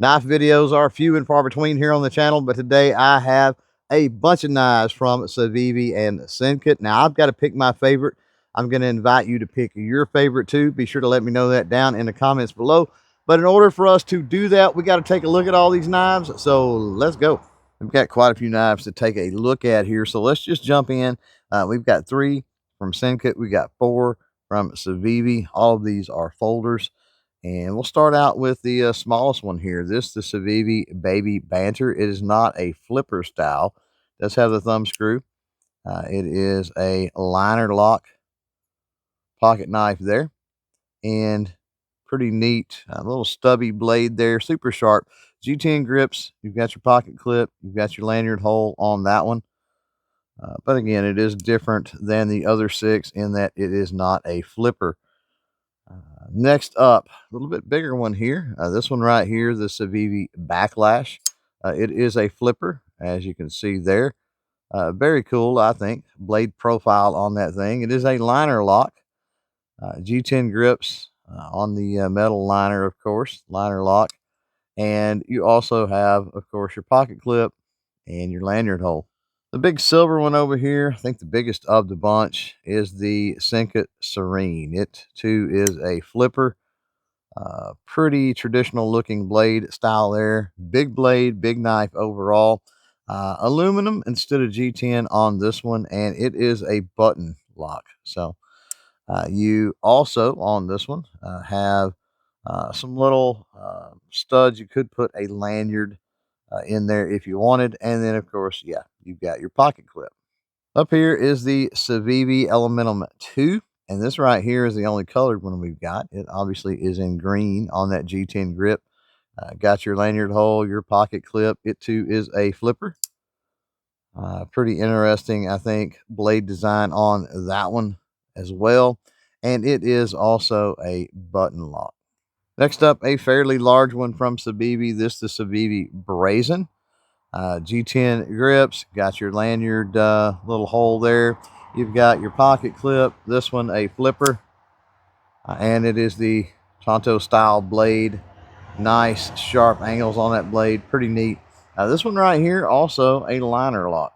Knife videos are few and far between here on the channel, but today I have a bunch of knives from Civivi and Sencut. Now, I've got to pick my favorite. I'm going to invite you to pick your favorite too. Be sure to let me know that down in the comments below. But in order for us to do that, we got to take a look at all these knives. So let's go. We've got quite a few knives to take a look at here. So let's just jump in. We've got 3 from Sencut. We got 4 from Civivi. All of these are folders. And we'll start out with the smallest one here. This, the Civivi Baby Banter. It is not a flipper style. It does have the thumb screw. It is a liner lock pocket knife there. And pretty neat. A little stubby blade there. Super sharp. G10 grips. You've got your pocket clip. You've got your lanyard hole on that one. But again, it is different than the other 6 in that it is not a flipper. Next up, a little bit bigger one here. This one right here, the Civivi Backlash. It is a flipper, as you can see there. Very cool, I think. Blade profile on that thing. It is a liner lock. G10 grips on the metal liner, of course, liner lock. And you also have, of course, your pocket clip and your lanyard hole. The big silver one over here, I think the biggest of the bunch, is the Sencut Serene. It too is a flipper. Pretty traditional looking blade style there. Big blade, big knife overall. Aluminum instead of G10 on this one, and it is a button lock. So you also on this one have some little studs. You could put a lanyard in there if you wanted. And then, of course, yeah, you've got your pocket clip. Up here is the Civivi Elementum 2. And this right here is the only colored one we've got. It obviously is in green on that G10 grip. Got your lanyard hole, your pocket clip. It too is a flipper. Pretty interesting, I think, blade design on that one as well. And it is also a button lock. Next up, a fairly large one from Civivi. This is the Civivi Brazen. G10 grips, got your lanyard little hole there. You've got your pocket clip. This one, a flipper. And it is the Tonto style blade. Nice sharp angles on that blade. Pretty neat. This one right here, also a liner lock.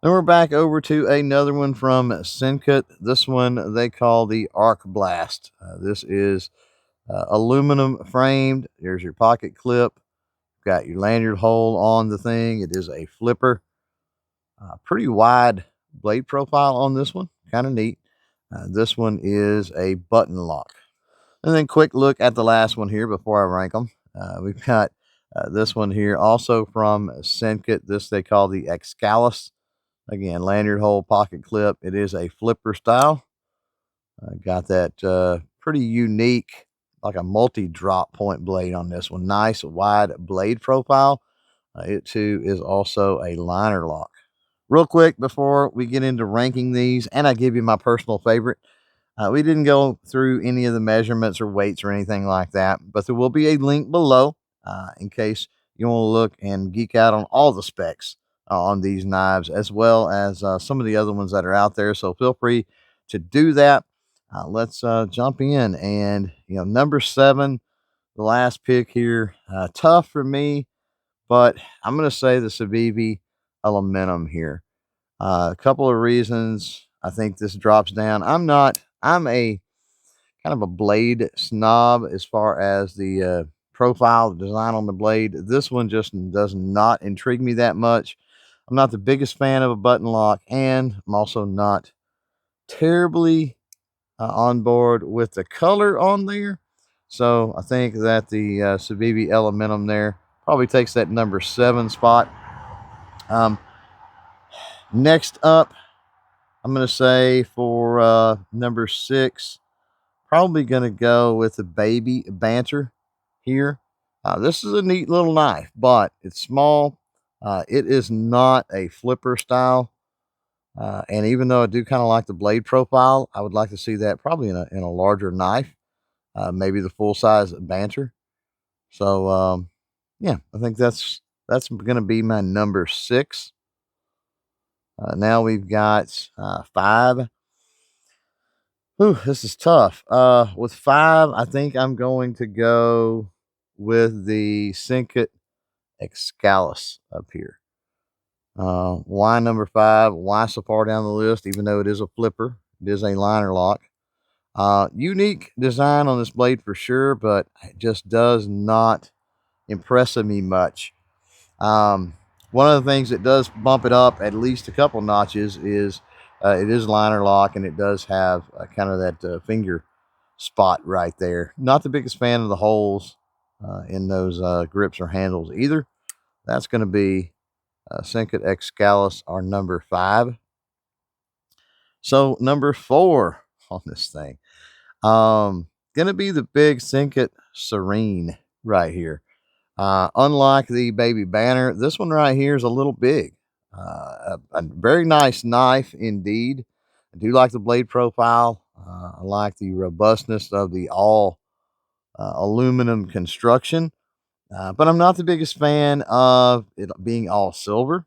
Then we're back over to another one from Sencut. This one they call the Arc Blast. This is aluminum framed. There's your pocket clip. Got your lanyard hole on the thing. It is a flipper. Pretty wide blade profile on this one. Kind of neat. This one is a button lock. And then quick look at the last one here before I rank them. We've got this one here also from Sencut. This they call the AXIL. Again, lanyard hole, pocket clip. It is a flipper style. Got that pretty unique, like a multi-drop point blade on this one. Nice wide blade profile. It too is also a liner lock. Real quick before we get into ranking these, and I give you my personal favorite. We didn't go through any of the measurements or weights or anything like that, but there will be a link below in case you want to look and geek out on all the specs on these knives, as well as some of the other ones that are out there. So feel free to do that. Let's jump in. And, number 7, the last pick here, tough for me, but I'm going to say the Civivi Elementum here. A couple of reasons I think this drops down. I'm a kind of a blade snob as far as the profile, the design on the blade. This one just does not intrigue me that much. I'm not the biggest fan of a button lock, and I'm also not terribly on board with the color on there. So I think that the Civivi Elementum there probably takes that number 7 spot. Next up, I'm going to say for number 6, probably going to go with the Baby Banter here. This is a neat little knife, but it's small. It is not a flipper style. And even though I do kind of like the blade profile, I would like to see that probably in a larger knife, maybe the full size Banter. So yeah, I think that's going to be my number 6. Now we've got 5. Ooh, this is tough. With 5, I think I'm going to go with the Sencut AXIL up here. Why number 5? Why so far down the list? Even though it is a flipper, it is a liner lock. Unique design on this blade for sure, but it just does not impress me much. One of the things that does bump it up at least a couple notches is it is liner lock, and it does have kind of that finger spot right there. Not the biggest fan of the holes in those grips or handles either. That's going to be Sencut AXIL, our number 5. So number 4 on this thing, gonna be the big Sencut Serene right here. Unlike the baby banner, this one right here is a little big. A very nice knife indeed. I do like the blade profile. I like the robustness of the all aluminum construction, but I'm not the biggest fan of it being all silver.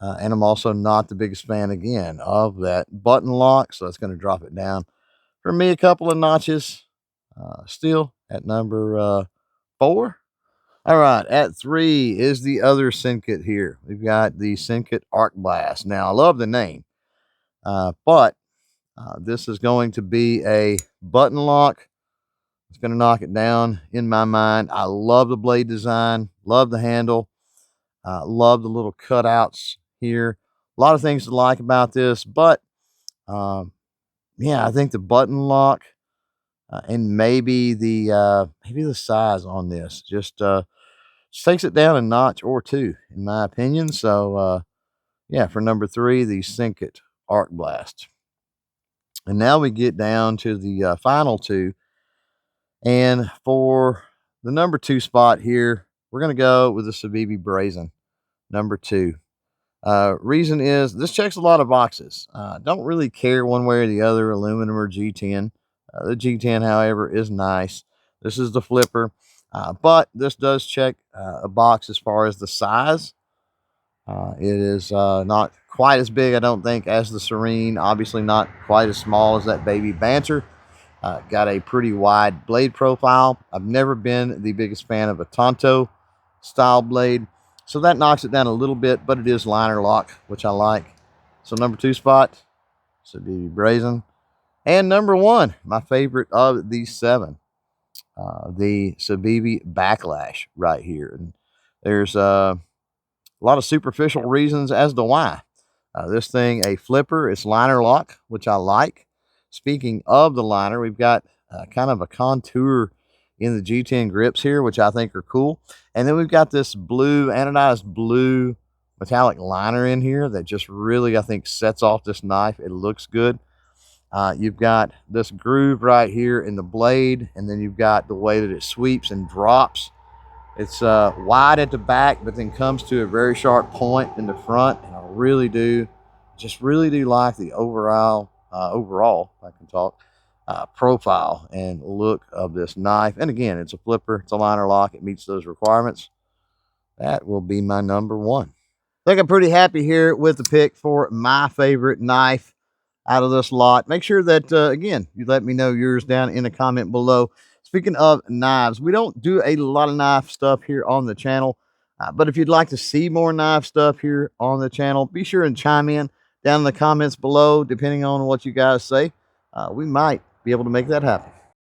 And I'm also not the biggest fan, again, of that button lock. So that's going to drop it down for me a couple of notches. Still at number 4. All right, at 3 is the other Sencut here. We've got the Sencut Arc Blast. Now, I love the name, but this is going to be a button lock. It's going to knock it down in my mind. I love the blade design, love the handle, love the little cutouts here. A lot of things to like about this, but yeah, I think the button lock and maybe the size on this just takes it down a notch or two, in my opinion. So yeah, for number 3, the Sencut Arc Blast. And now we get down to the final 2, and for the number 2 spot here, we're going to go with the Civivi Brazen, number 2. Reason is this checks a lot of boxes. Don't really care one way or the other, aluminum or G10. The G10, however, is nice. This is the flipper, but this does check a box as far as the size. It is not quite as big, I don't think, as the Serene. Obviously not quite as small as that baby Banter. Got a pretty wide blade profile. I've never been the biggest fan of a Tonto style blade, so that knocks it down a little bit, but it is liner lock, which I like. So number 2 spot, Civivi Brazen. And number 1, my favorite of these 7, the Civivi Backlash right here. And there's a lot of superficial reasons as to why. This thing, a flipper, it's liner lock, which I like. Speaking of the liner, we've got kind of a contour in the G10 grips here, which I think are cool. And then we've got this blue, anodized blue metallic liner in here that just really, I think, sets off this knife. It looks good. You've got this groove right here in the blade, and then you've got the way that it sweeps and drops. It's wide at the back, but then comes to a very sharp point in the front. And I really do like the overall, if I can talk, profile and look of this knife. And again, it's a flipper, it's a liner lock, it meets those requirements. That will be my number 1. I think I'm pretty happy here with the pick for my favorite knife out of this lot. Make sure that, again, you let me know yours down in the comment below. Speaking of knives, we don't do a lot of knife stuff here on the channel, but if you'd like to see more knife stuff here on the channel, be sure and chime in down in the comments below, depending on what you guys say. We might be able to make that happen.